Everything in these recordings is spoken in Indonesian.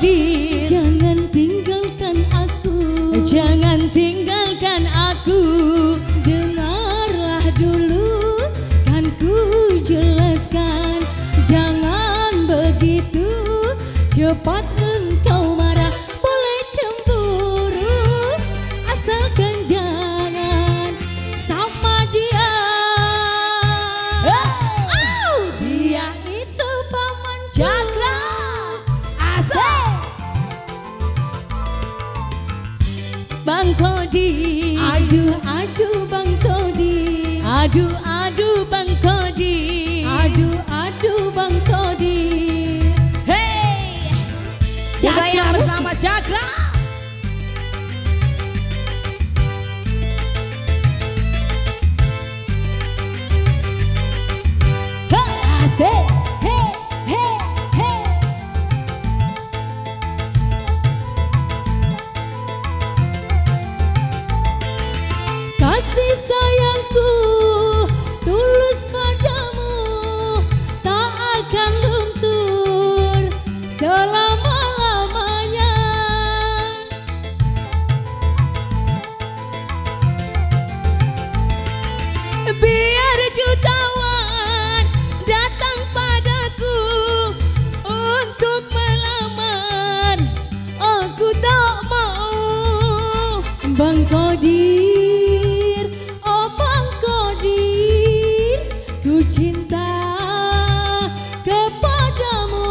Kodir, jangan tinggalkan aku, jangan tinggalkan aku. dengarlah dulu kan ku jelaskan, jangan begitu cepat engkau marah. Boleh cemburu asalkan jangan sama dia. Dia itu paman Cakra, asik. Bang Kodir, Aduh aduh Bang Kodir, aduh aduh Bang Kodir, aduh aduh Bang Kodir. hey, Cakra yang musik. bersama Cakra. Asik. Hey, hey, hey. Kasih sayangku tulus padamu tak akan luntur selama-lamanya. Biar jutawan datang padaku untuk melamar, aku tak mau. Bang Kodir, oh Bang Kodir, ku cinta kepadamu.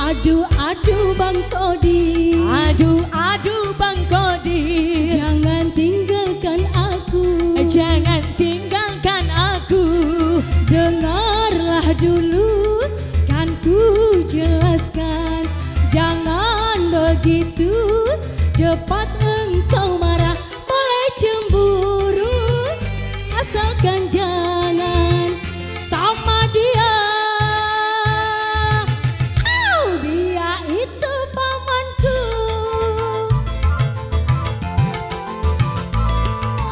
Aduh aduh Bang Kodir, Aduh aduh Bang Kodir, jangan tinggalkan aku, jangan tinggalkan aku. dengarlah dulu kan ku jelaskan, jangan begitu cepat engkau marah. Boleh cemburu asalkan jangan sama dia. Dia itu pamanku.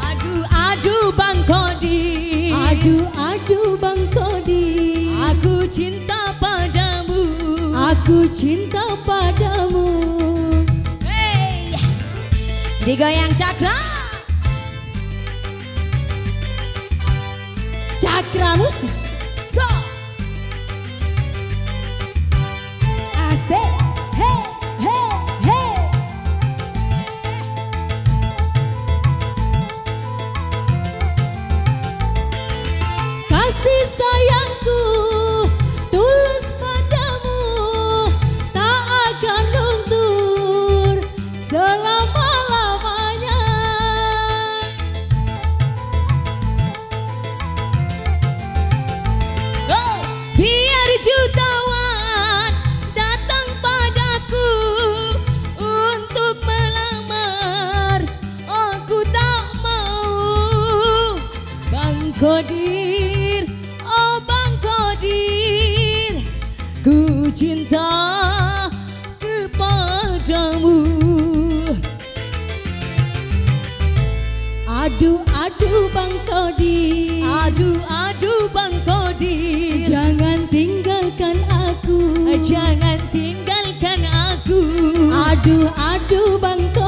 Aduh aduh Bang Kodir, Aduh aduh Bang Kodir, aku cinta padamu. aku cinta padamu. Hey, digoyang Cakra. Cakra musik. So, Asik. Hey hey hey. Kasih sayangku tulus padamu tak akan luntur selama-lamanya. oh, biar jutawan datang padaku untuk melamar, aku tak mau. Bang Kodir, oh Bang Kodir, ku cinta kepadamu. Aduh aduh Bang Kodir, Aduh aduh Bang Kodir, jangan tinggalkan aku, jangan tinggalkan aku. aduh aduh Bang Kodir.